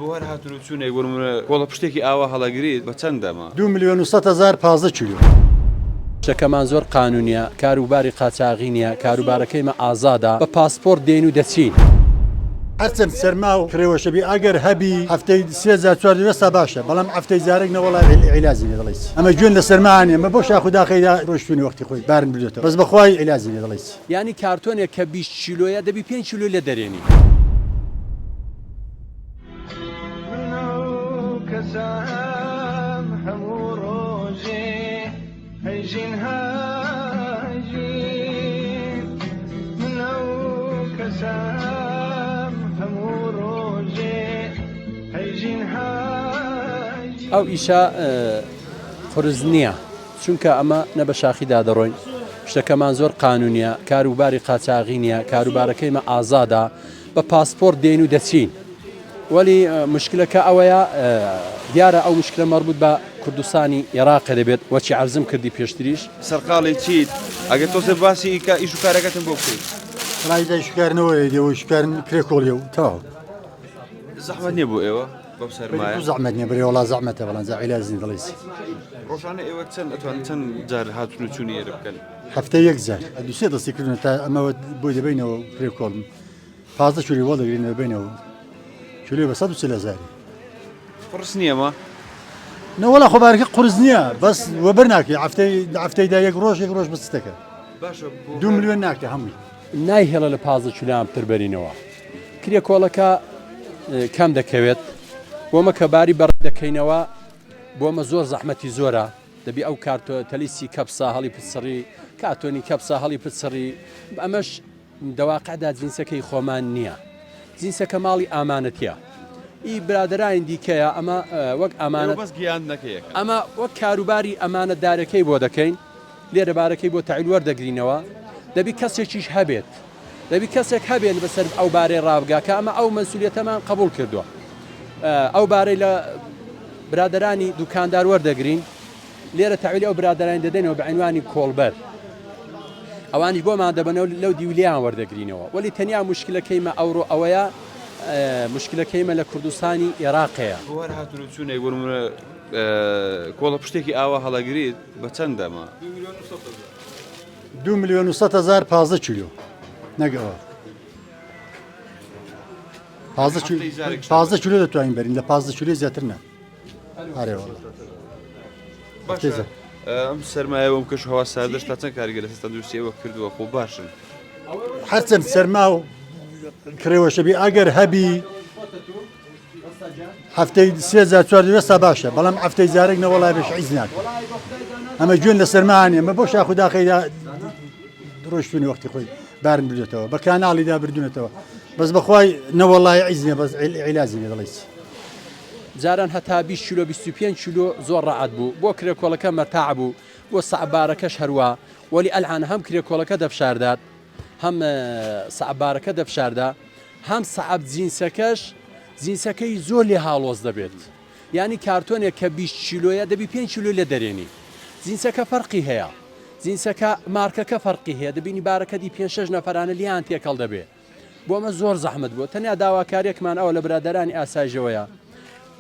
بوهر هاتون چون يقولون والله بشتكي آواه هلا قريد بتندما 2,100,000 15 کیلو. شەکەمان زۆر قانونیە، کاروباری قاچاغی نییە، کاروبارەکەیمە ئازادە، بە پاسپۆرت دێن و دەچین. هەرچەند سەرما و کرێوەشەبی ئەگەر هەبی هەفتەی 3,400 باشە، بەڵام هەفتەی جارێک نەوەڵای عیلازی دەڵێت. ئەمە گوێن لە سەرمانە، ئەمە بۆ شاخوداخەیدا ڕۆشتونی وەختی خۆی بارن بدێتەوە. بەس بەخوای عیلازی دەڵێت. یعنی کارتۆنێک کە 20 کیلۆیە دەبی 5 کیلۆ لە دەرێنی. ئەو ئیشە قرس نییە، چونکە ئەمە نە بە شاخیدا دەڕۆین. شتەکەمان زۆر قانونیە، کاروباری قاچاغی نییە، کاروبارەکەیمە ئازادە، بە پاسپۆرت دێن و دەچین. وەلی مشکلەکە ئەوەیە دیارە ئەو مشکلە مەربوط بە کوردستانی عێراق دەبێت، وەچی عەرزم کردی پێشتریش. سەرقاڵی چیت ئەگەر تۆ باسی ئیش و کارەکەتم بۆ بکەیت. ڕایدا شکارنەوەی دێەوە شکارن کرێ کۆڵیە و تاو. زەحمەت نییە بۆ ئێوە بەو سەرمایە؟ زەحمەت نییە بەرێ وەڵا زەحمەتە بەڵام عیلازی دەڵێت. ڕۆژانە ئێوە ئەتوانن چەند جار هاتون و چوونی ئێرە بکەن؟ هەفتەی یەک جار دووسێ دەستی کردن تا ئەمەوە بۆی دەبینەوە کرێ کۆڵم 15 کیلۆ وەڵ دەگرینەوە بینەوە کیلۆی بە 140,000. قرس نییە مە؟ نەوەڵا خۆبارەکە قورس نییە، بەس وەبەر ناکەی هەفتەیدا یەک ڕۆژ بەستەکە 2 ملیۆن ناکە هەمووی. نایهێڵە لە 15 کیلۆیان پتر بەرینەوە. کرێ کۆڵەکە کەم دەکەوێت، بۆمە کە باری بەڕێ دەکەینەوە، بۆمە زۆر زەحمەتی زۆرە. دەبی ئەو کارتۆ تەلیسی کەپسا هەڵی پسڕی، کاتۆنی کەپسا هەڵی پسڕی، ئەمەش دەواقعدا جینسەکەی خۆمان نییە. جینسەکە ماڵی ئامانەتیە. ئی برادرایان دیکەیە ئەمە وەک ئامانەت گیان نەکەیە. ئەمە وەک کاروباری ئەمانەتدارەکەی بۆ دەکەین، لێرە بارەکەی بۆ تەعیل وەردەگرینەوە. دەبی کەسێکیش هەبێت، دەبی کەسێک هەبێن بەسەر ئەو بارەی ڕابگاکە ئەمە ئەو مەسئولیەتەمان قبول کردووە. ئەو بارەی لە برادرانی دوکاندار وەردەگرین، لێرە تەعیلی ئەو برادرانی دەدەنەوە بە عنوانی کۆڵبەر. ئەوانی بۆمان دەبنەوە لەو دیولیان وەردەگرینەوە. وەلی تەنیا مشکلەکەیمە ئەوڕۆ ئەوەیە، مشکلەکەیمە لە کوردستانی عێراقەیە. بوهر هاتون چون يقولون والله بشتكي آواه هلا قريد بتندما 2,100,000 15 کیلو نەگەوە 15 کیلو دەتوانین بەرین، لە 15 کیلۆ زیاتر نە. باشە ئەم سەرمایە بۆم کەش هەوا ساردەش تا چەند کارگەر لە تەندروستیەوە کردووە خۆ باشن. هەرچەند سەرما و کرێوەشەبی ئەگەر هەبی هەفتەی 3,400 باشە، بەڵام هەفتەی جارێک نەوەڵای بەش عیز ناکە. ئەمە گوێن لە سەرمانە، ئەمە بۆ شاخوداخەیدا ڕۆشتونی وەختی خۆی بارن بدێتەوە، بە کاناڵیدا بردوونێتەوە. بەس بەخوای نەوەڵای عیز نییە، بەس عیلازی دەڵێت. جاران هەتا 20 کیلۆ 25 کیلۆ زۆر ڕەعەت بوو، بۆ کرێ کۆڵەکە مەرتاع بوو، بۆ سەعبارەکەش هەروە. وەلی ئەلعان هەم کرێ کۆڵەکە دەفشاردات، هەم سەعبارەکە دەفشاردا، هەم سەعب جینسەکەی زۆر لێ هاڵۆز دەبێت. یعنی کارتۆنێک کە 20 کیلۆیە دەبی 5 کیلۆ لە دەرێنی. جینسەکە فەرقی هەیە، جینسەکە مارکەکە فەرقی هەیە، دەبینی بارەکە دی 5-6 نەفەرانە لیان تێکەڵ دەبێت. بۆمە زۆر زەحمەت بوو. تەنیا داواکاریەکمان ئەوە لە برادەرانی ئاسایژەوەیە،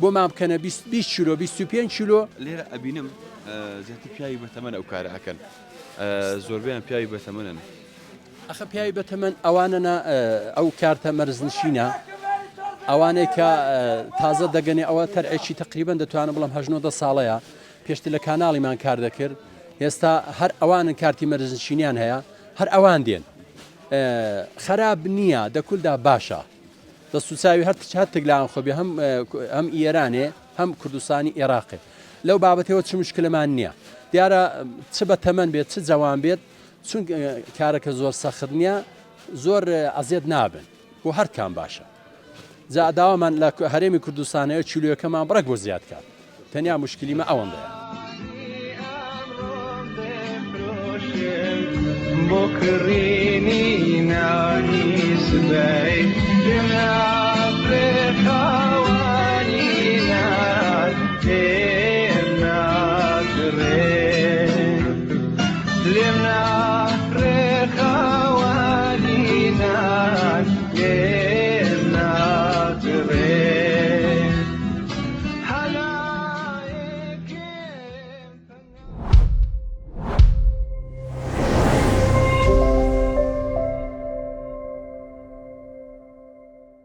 بۆ مام بکەنە 20 کیلۆ 25 کیلۆ. لێرە ئەبینم زیاتر پیاوی بەتەمەن ئەو کارە ئەکەن، زۆربیان پیاوی بەتەمەنن. ئەخە پیاوی بەتەمەن ئەوانەنە ئەو کارتە مەرزنشینە، ئەوانەی کە تازە دەگەنێ ئەوە تەرعێکی تقریبان دەتوانە بڵم 18 ساڵەیە، پێشتر لە کاناڵیمان کار دەکرد. ئێستا هەر ئەوانن کارتی مەرزنشینیان هەیە، هەر ئەوان دێن. خراپ نییە، دەکولدا باشە، دەسوچاوی هەرتێک لاان خۆبی هەم ئێرانێ هەم کوردستانی عێراقێ. لەو بابەتەوە چ مشکلەمان نییە. دیارە چ بە تەمەن بێت چ جەوان بێت، چون کارەکە زۆر سەخت نییە، زۆر ئەزیێت نابن، بۆ هەرکان باشە. جا داوامان لە هەرێمی کوردستانەوە چیلۆیەکەمان بڕێک بۆ زیاد کات. تەنیا مشکلیمە ئەوەندەیە. بكريني ناني سبعي جمع أفريقيا